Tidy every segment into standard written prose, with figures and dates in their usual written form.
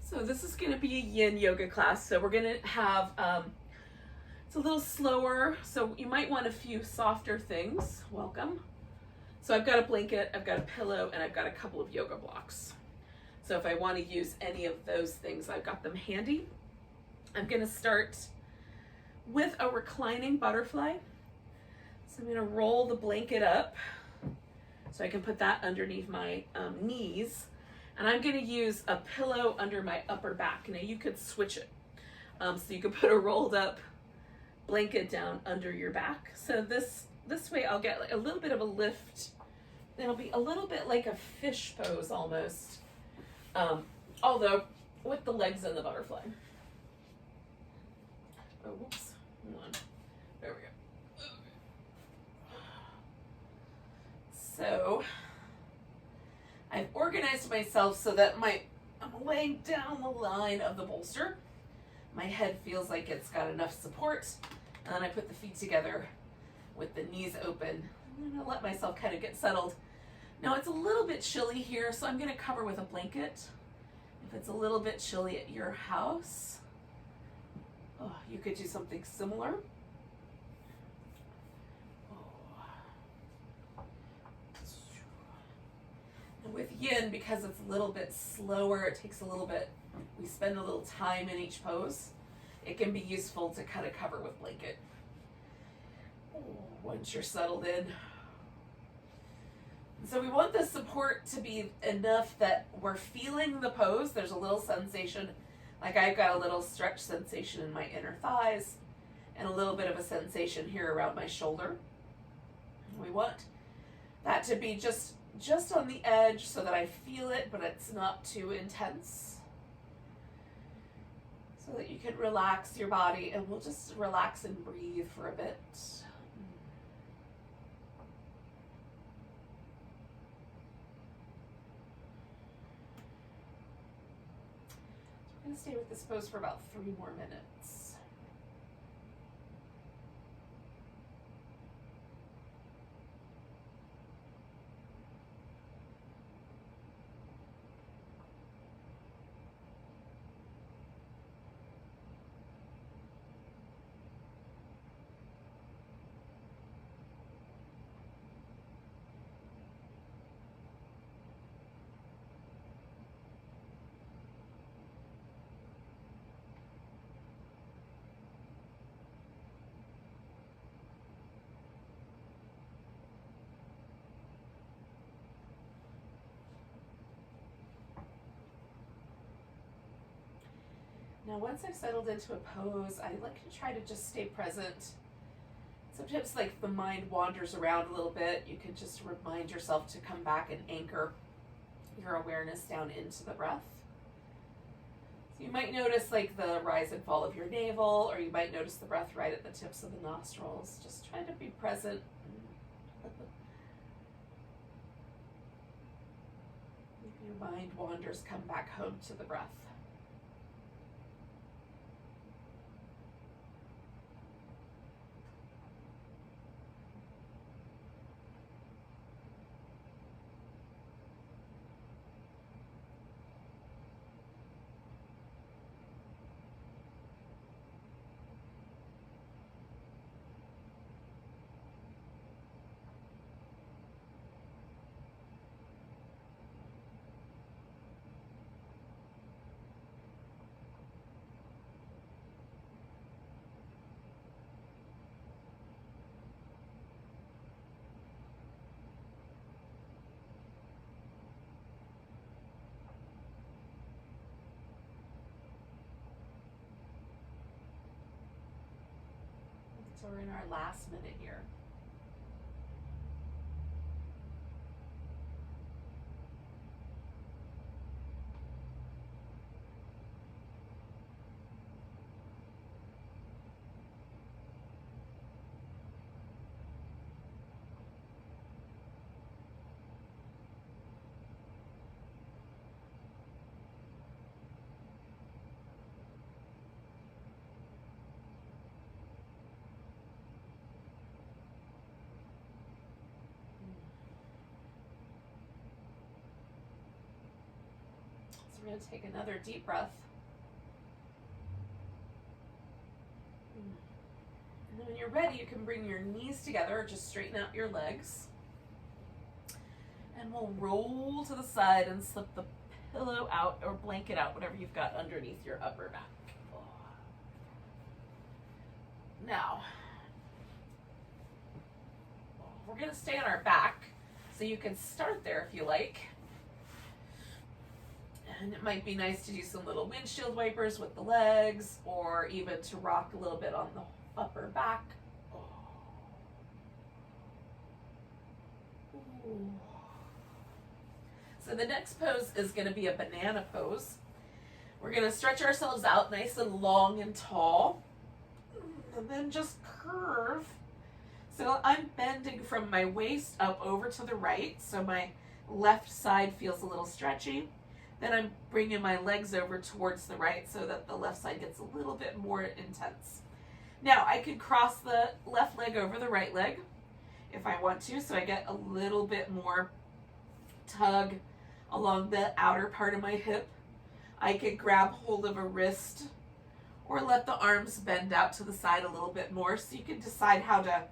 So this is going to be a Yin Yoga class. So we're going to have, it's a little slower, so you might want a few softer things. Welcome. So I've got a blanket, I've got a pillow, and I've got a couple of yoga blocks. So if I want to use any of those things, I've got them handy. I'm going to start with a reclining butterfly. So I'm going to roll the blanket up so I can put that underneath my knees. And I'm going to use a pillow under my upper back. Now you could switch it. So you could put a rolled up blanket down under your back. So this way I'll get like a little bit of a lift. It'll be a little bit like a fish pose almost. Although with the legs and the butterfly. Oh, whoops. Hold on. There we go. So I've organized myself so that I'm laying down the line of the bolster. My head feels like it's got enough support. And then I put the feet together with the knees open. I'm gonna let myself kind of get settled. Now it's a little bit chilly here, so I'm gonna cover with a blanket. If it's a little bit chilly at your house, you could do something similar. With Yin, because it's a little bit slower, it takes a little bit, we spend a little time in each pose, it can be useful to kind of cover with blanket. Once you're settled in. So we want the support to be enough that we're feeling the pose. There's a little sensation, like I've got a little stretch sensation in my inner thighs and a little bit of a sensation here around my shoulder. We want that to be just on the edge so that I feel it, but it's not too intense. So that you can relax your body, and we'll just relax and breathe for a bit. I'm going to stay with this pose for about 3 more minutes. Now, once I've settled into a pose, I like to try to just stay present. Sometimes, like, the mind wanders around a little bit. You can just remind yourself to come back and anchor your awareness down into the breath. So you might notice, like, the rise and fall of your navel, or you might notice the breath right at the tips of the nostrils. Just try to be present. If your mind wanders, come back home to the breath. So we're in our last minute here. So we're going to take another deep breath. And then when you're ready, you can bring your knees together, or just straighten out your legs. And we'll roll to the side and slip the pillow out or blanket out, whatever you've got underneath your upper back. Now, we're going to stay on our back, so you can start there if you like. And it might be nice to do some little windshield wipers with the legs, or even to rock a little bit on the upper back. Ooh. So the next pose is going to be a banana pose. We're going to stretch ourselves out nice and long and tall, and then just curve. So I'm bending from my waist up over to the right, so my left side feels a little stretchy. Then I'm bringing my legs over towards the right so that the left side gets a little bit more intense. Now I could cross the left leg over the right leg if I want to, so I get a little bit more tug along the outer part of my hip. I could grab hold of a wrist or let the arms bend out to the side a little bit more, so you can decide how to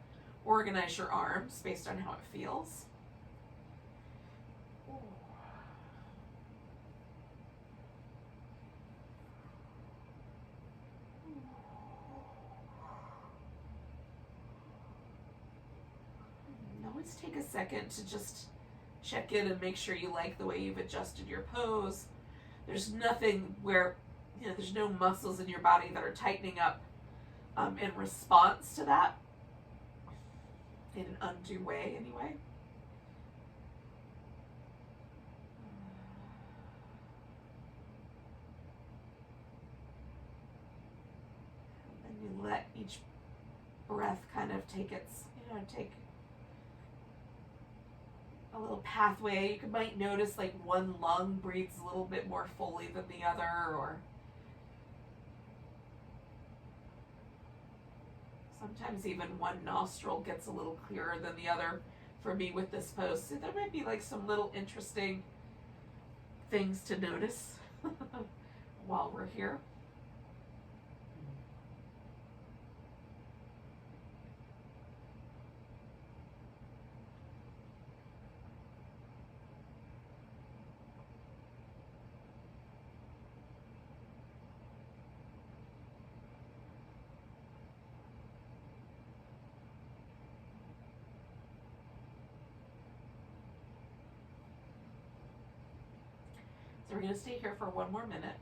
organize your arms based on how it feels. Always take a second to just check in and make sure you like the way you've adjusted your pose. There's nothing where, there's no muscles in your body that are tightening up in response to that, in an undue way anyway. And you let each breath kind of take its, take a little pathway. You might notice like one lung breathes a little bit more fully than the other, or sometimes even one nostril gets a little clearer than the other for me with this pose. So there might be like some little interesting things to notice while we're here. So we're going to stay here for one more minute.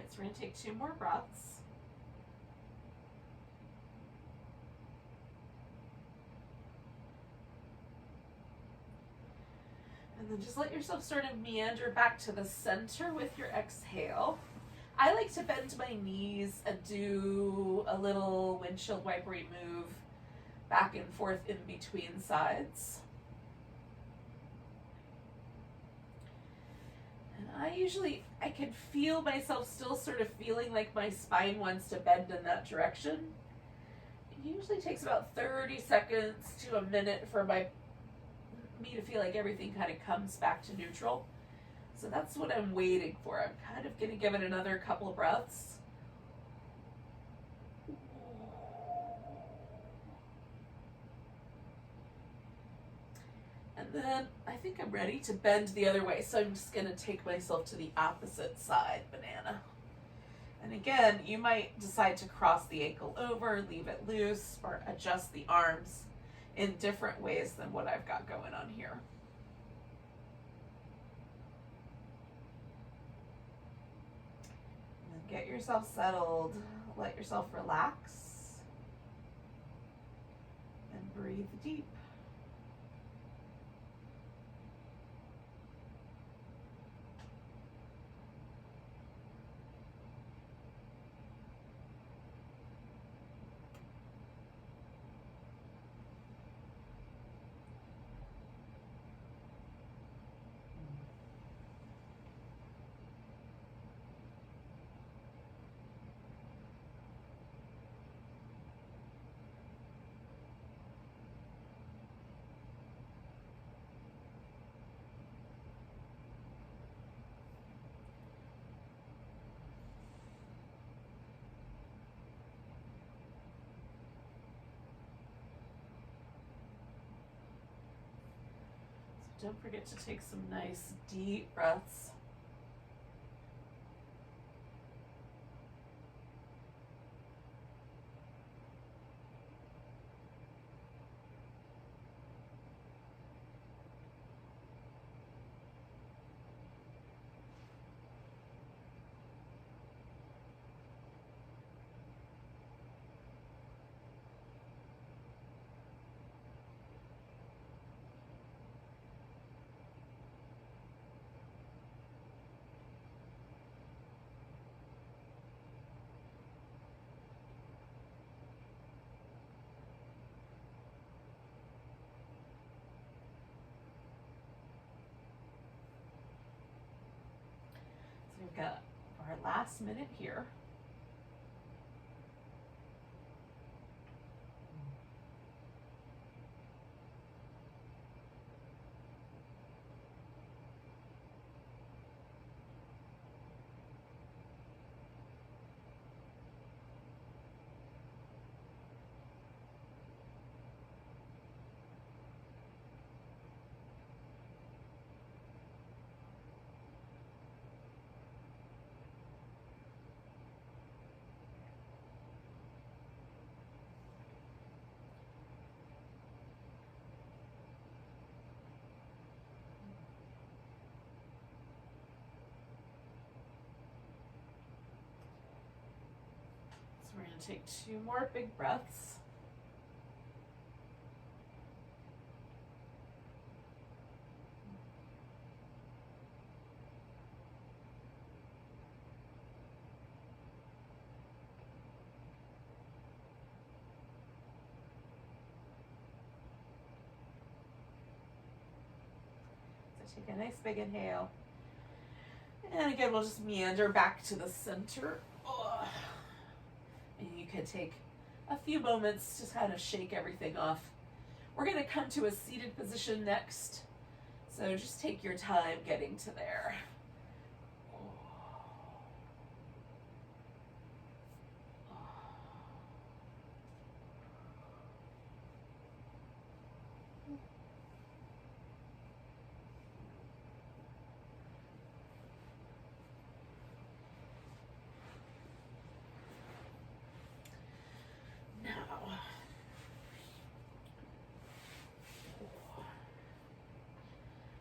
So we're going to take 2 more breaths. And then just let yourself sort of meander back to the center with your exhale. I like to bend my knees and do a little windshield wipery move back and forth in between sides. I can feel myself still sort of feeling like my spine wants to bend in that direction. It usually takes about 30 seconds to a minute for me to feel like everything kind of comes back to neutral. So that's what I'm waiting for. I'm kind of going to give it another couple of breaths. And Then I think I'm ready to bend the other way. So I'm just going to take myself to the opposite side, banana. And again, you might decide to cross the ankle over, leave it loose, or adjust the arms in different ways than what I've got going on here. And then get yourself settled. Let yourself relax. And breathe deep. Don't forget to take some nice deep breaths. We've got our last minute here. We're going to take 2 more big breaths. So take a nice big inhale. And again, we'll just meander back to the center. And you can take a few moments to kind of shake everything off. We're going to come to a seated position next. So just take your time getting to there.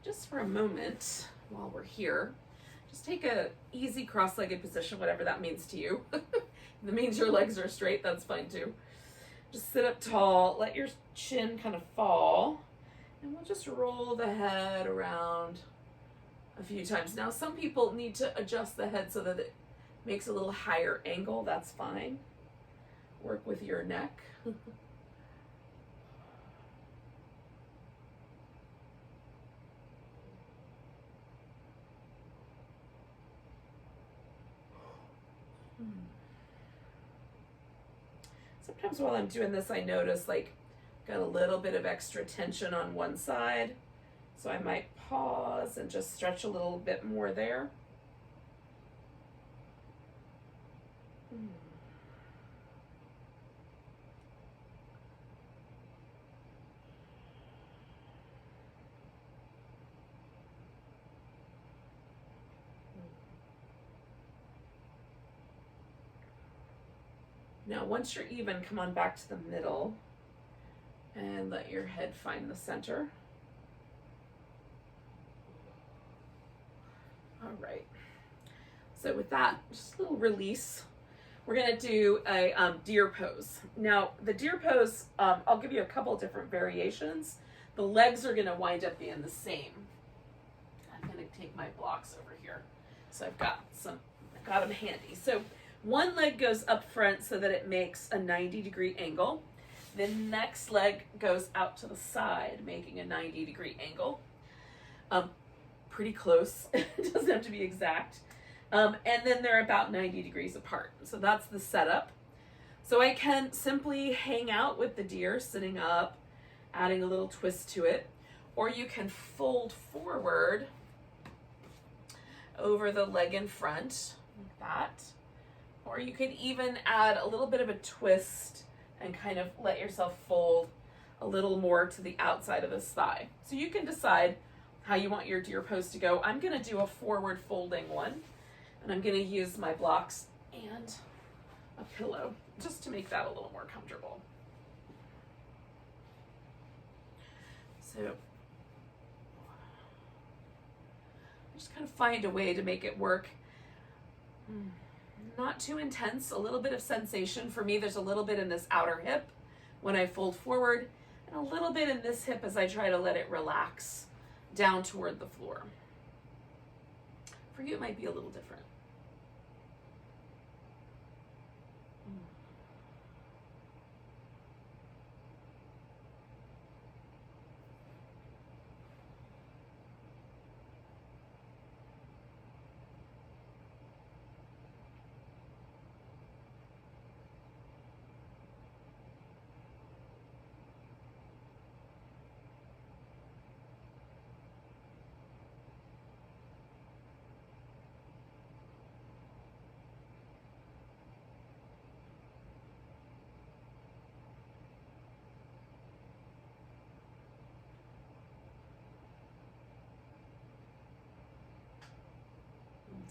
Just for a moment while we're here, just take a easy cross-legged position, whatever that means to you. If it means your legs are straight, that's fine too. Just sit up tall, let your chin kind of fall, and we'll just roll the head around a few times. Now, some people need to adjust the head so that it makes a little higher angle. That's fine. Work with your neck. Sometimes while I'm doing this, I notice like got a little bit of extra tension on one side. So I might pause and just stretch a little bit more there. Now, once you're even, come on back to the middle and let your head find the center. All right. So with that, just a little release. We're gonna do a deer pose. Now, the deer pose, I'll give you a couple different variations. The legs are gonna wind up being the same. I'm gonna take my blocks over here. So I've got them handy. So one leg goes up front so that it makes a 90-degree angle. The next leg goes out to the side, making a 90-degree angle. Pretty close, it doesn't have to be exact. And then they're about 90 degrees apart. So that's the setup. So I can simply hang out with the deer sitting up, adding a little twist to it, or you can fold forward over the leg in front, like that. Or you could even add a little bit of a twist and kind of let yourself fold a little more to the outside of this thigh. So you can decide how you want your deer pose to go. I'm gonna do a forward folding one, and I'm gonna use my blocks and a pillow just to make that a little more comfortable. So just kind of find a way to make it work. Not too intense, a little bit of sensation. For me, there's a little bit in this outer hip when I fold forward, and a little bit in this hip as I try to let it relax down toward the floor. For you, it might be a little different.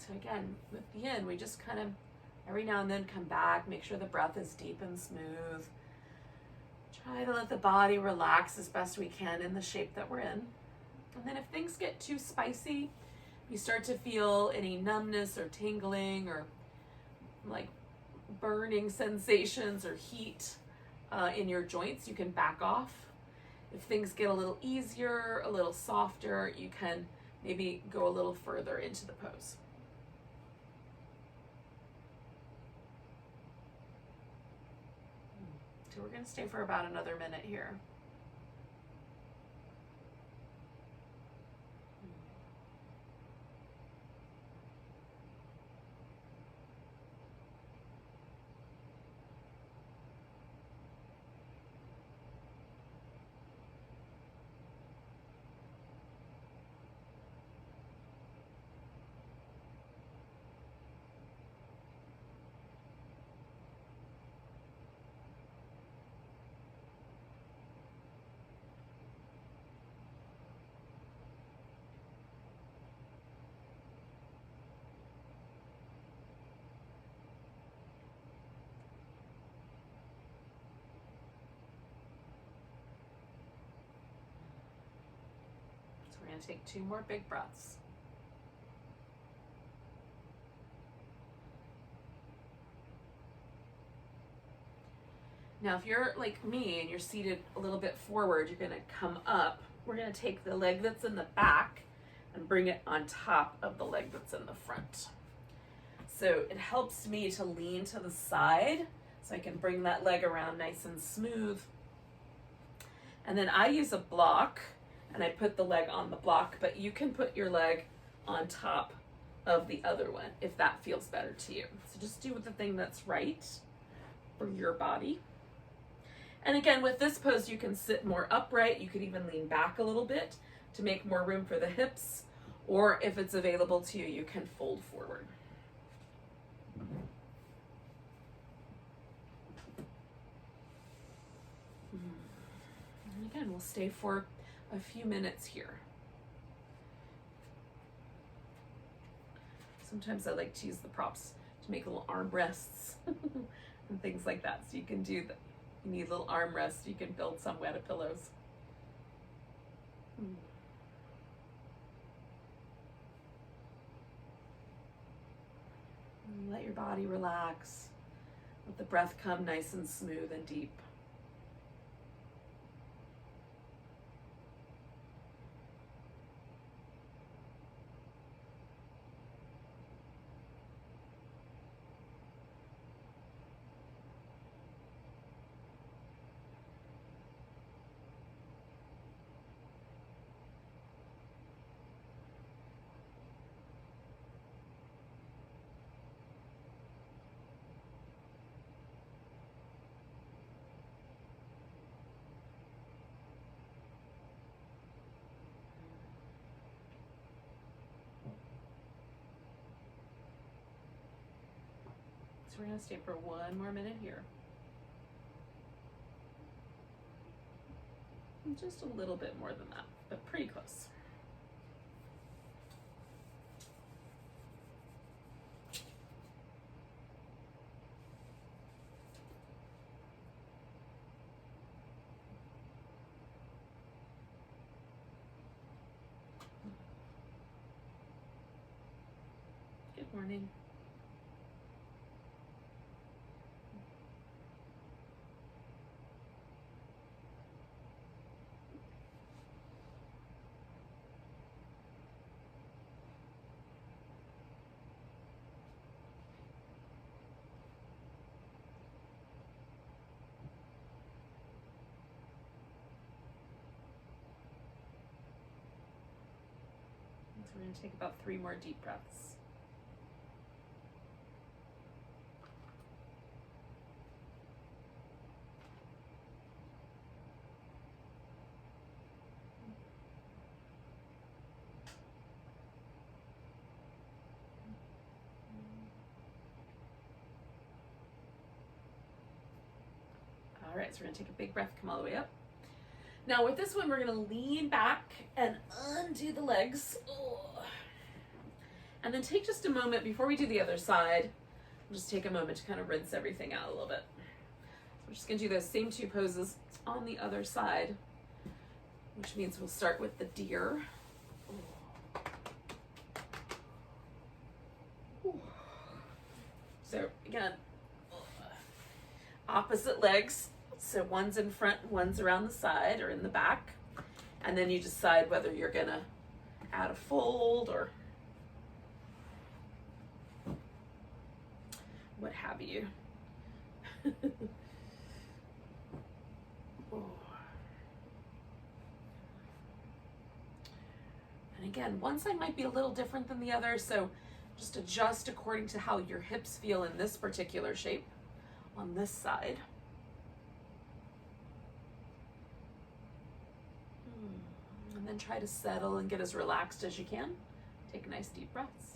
So again, with Yin, we just kind of every now and then come back, make sure the breath is deep and smooth. Try to let the body relax as best we can in the shape that we're in. And then if things get too spicy, you start to feel any numbness or tingling or like burning sensations or heat in your joints, you can back off. If things get a little easier, a little softer, you can maybe go a little further into the pose. So we're going to stay for about another minute here. We're going to take 2 more big breaths. Now, if you're like me and you're seated a little bit forward, you're going to come up. We're going to take the leg that's in the back and bring it on top of the leg that's in the front. So it helps me to lean to the side so I can bring that leg around nice and smooth. And then I use a block and I put the leg on the block, but you can put your leg on top of the other one if that feels better to you. So just do the thing that's right for your body. And again, with this pose, you can sit more upright. You could even lean back a little bit to make more room for the hips, or if it's available to you, you can fold forward. And again, we'll stay for a few minutes here. Sometimes I like to use the props to make little arm rests and things like that. So you can do that. You need a little armrest. You can build some out of pillows. And let your body relax. Let the breath come nice and smooth and deep. So we're going to stay for one more minute here. And just a little bit more than that, but pretty close. Good morning. So we're going to take about 3 more deep breaths. All right, so we're going to take a big breath, come all the way up. Now with this one, we're going to lean back and undo the legs. And then take just a moment before we do the other side. We'll just take a moment to kind of rinse everything out a little bit. So we're just going to do those same 2 poses on the other side, which means we'll start with the deer. So again, opposite legs. So one's in front, one's around the side or in the back. And then you decide whether you're going to add a fold or what have you. And again, one side might be a little different than the other, so just adjust according to how your hips feel in this particular shape on this side. And then try to settle and get as relaxed as you can. Take nice deep breaths.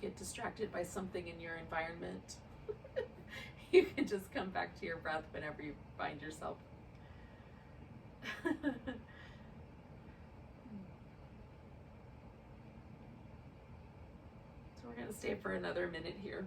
Get distracted by something in your environment, you can just come back to your breath whenever you find yourself. So we're going to stay for another minute here.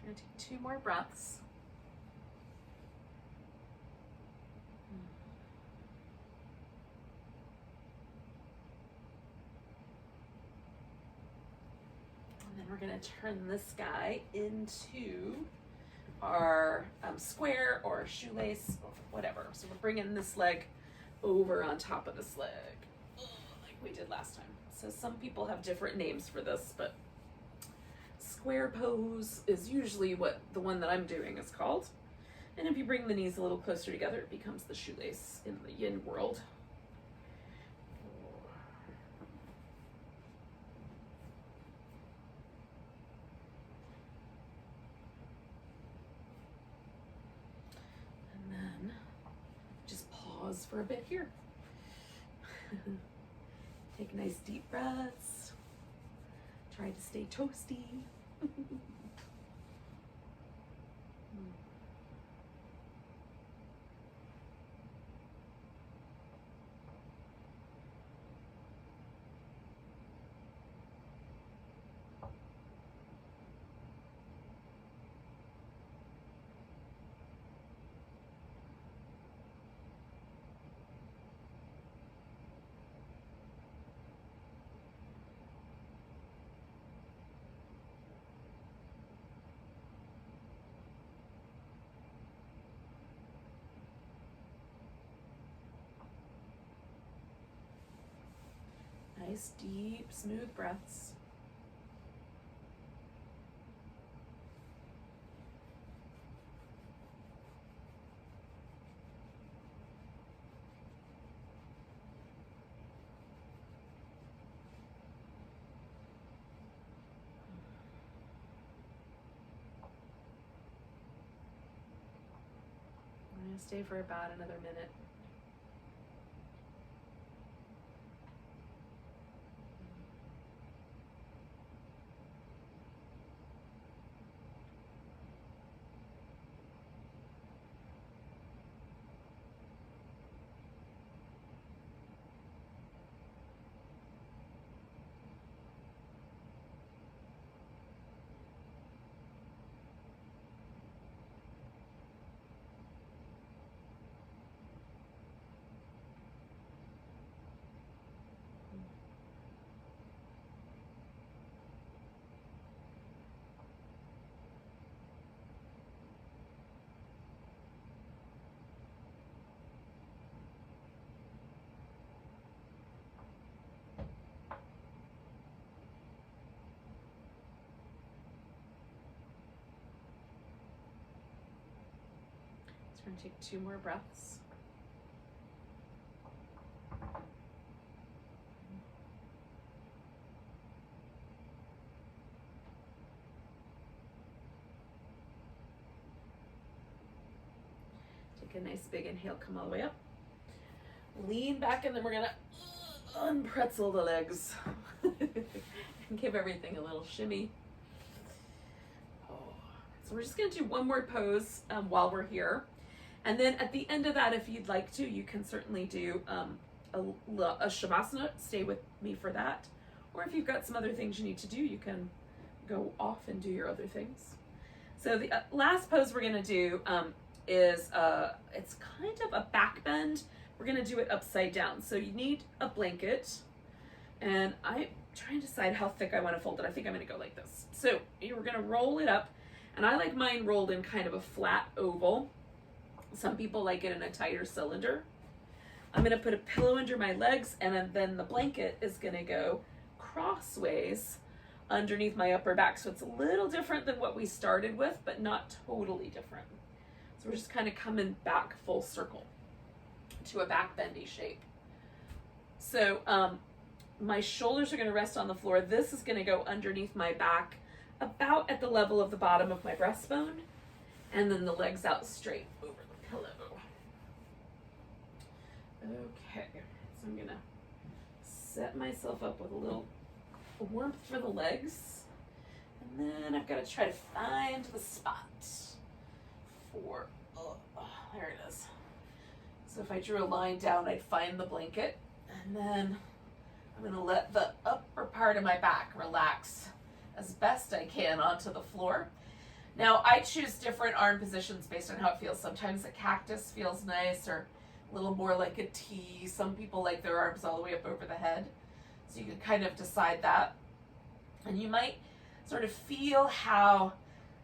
We're gonna take 2 more breaths. And then we're gonna turn this guy into our square or shoelace or whatever. So we're bringing this leg over on top of this leg, like we did last time. So some people have different names for this, but square pose is usually what the one that I'm doing is called. And if you bring the knees a little closer together, it becomes the shoelace in the yin world. And then just pause for a bit here. Take nice deep breaths. Try to stay toasty. Nice, deep, smooth breaths. I'm going to stay for about another minute. We're going to take 2 more breaths. Take a nice big inhale, come all the way up. Lean back, and then we're going to unpretzel the legs and give everything a little shimmy. So we're just going to do one more pose while we're here. And then at the end of that, if you'd like to, you can certainly do a shavasana. Stay with me for that. Or if you've got some other things you need to do, you can go off and do your other things. So the last pose we're going to do is, it's kind of a back bend. We're going to do it upside down. So you need a blanket. And I'm trying to decide how thick I want to fold it. I think I'm going to go like this. So you're going to roll it up. And I like mine rolled in kind of a flat oval. Some people like it in a tighter cylinder. I'm going to put a pillow under my legs, and then the blanket is going to go crossways underneath my upper back. So it's a little different than what we started with, but not totally different. So we're just kind of coming back full circle to a back bendy shape. So my shoulders are going to rest on the floor. This is going to go underneath my back about at the level of the bottom of my breastbone, and then the legs out straight over the pillow. Okay, so I'm gonna set myself up with a little warmth for the legs, and then I've got to try to find the spot for, there it is. So if I drew a line down, I'd find the blanket, and then I'm gonna let the upper part of my back relax as best I can onto the floor. Now, I choose different arm positions based on how it feels. Sometimes a cactus feels nice, or a little more like a T. Some people like their arms all the way up over the head. So you can kind of decide that. And you might sort of feel how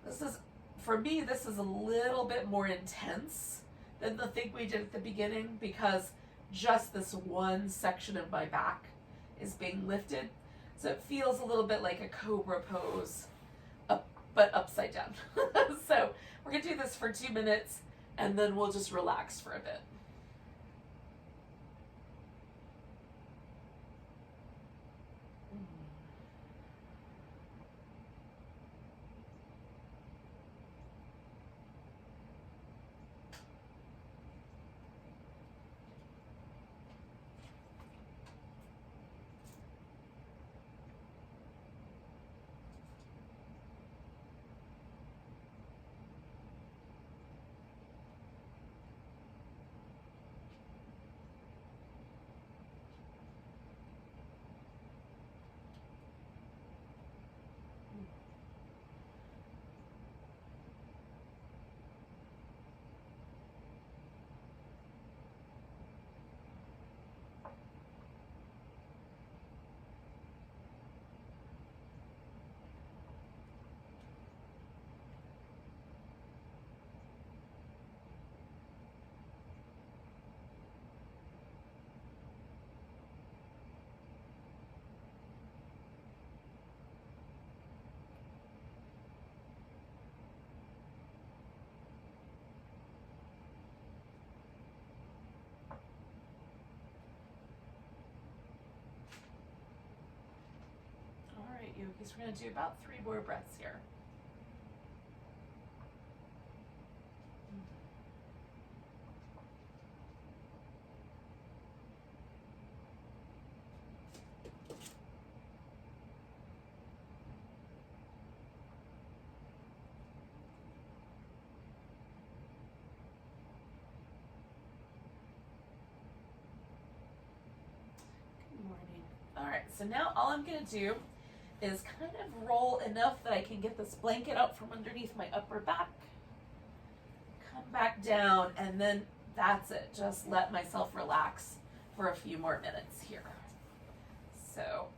this is, for me, this is a little bit more intense than the thing we did at the beginning, because just this one section of my back is being lifted. So it feels a little bit like a cobra pose, but upside down. So we're gonna do this for 2 minutes, and then we'll just relax for a bit. Yogis, we're going to do about 3 more breaths here. Good morning. All right, so now all I'm going to do is kind of roll enough that I can get this blanket out from underneath my upper back. Come back down, and then that's it. Just let myself relax for a few more minutes here. So,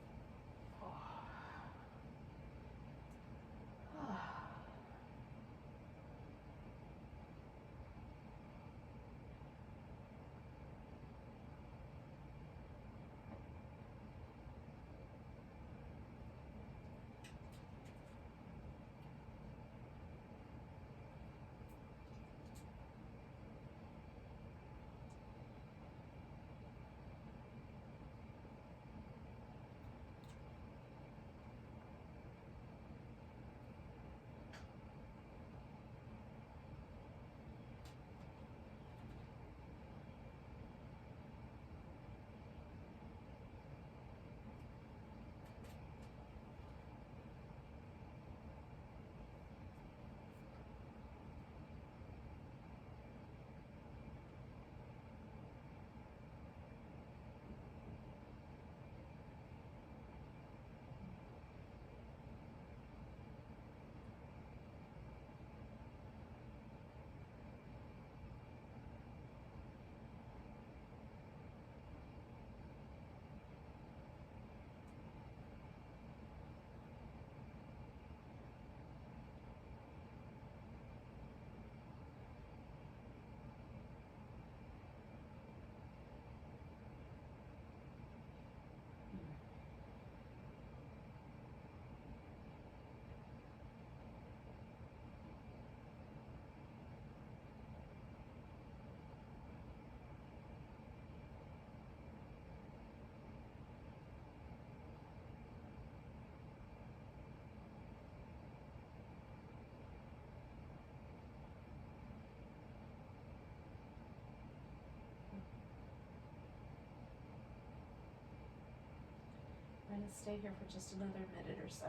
I'm going to stay here for just another minute or so.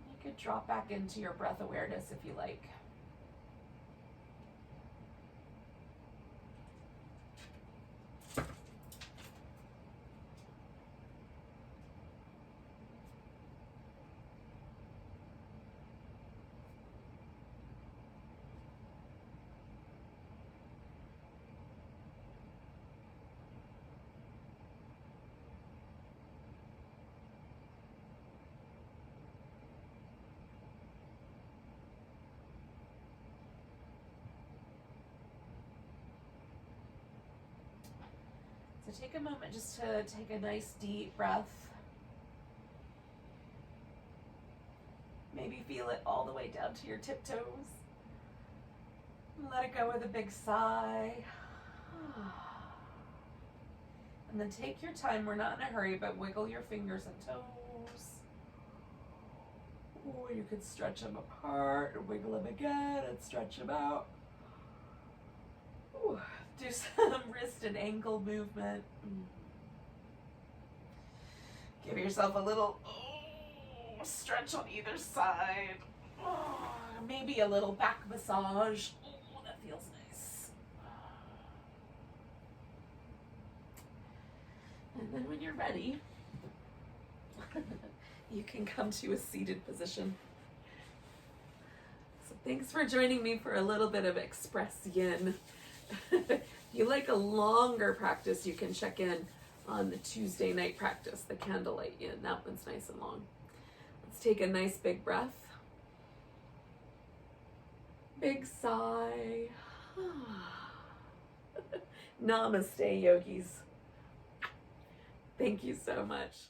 You could drop back into your breath awareness if you like. So take a moment just to take a nice deep breath. Maybe feel it all the way down to your tiptoes. Let it go with a big sigh. And then take your time. We're not in a hurry, but wiggle your fingers and toes. Or you could stretch them apart, or wiggle them again and stretch them out. Ooh. Do some wrist and ankle movement. Give yourself a little stretch on either side. Maybe a little back massage. That feels nice. And then when you're ready, you can come to a seated position. So thanks for joining me for a little bit of Express Yin. If you like a longer practice, you can check in on the Tuesday night practice, the candlelight yin. That one's nice and long. Let's take a nice big breath. Big sigh. Namaste, yogis. Thank you so much.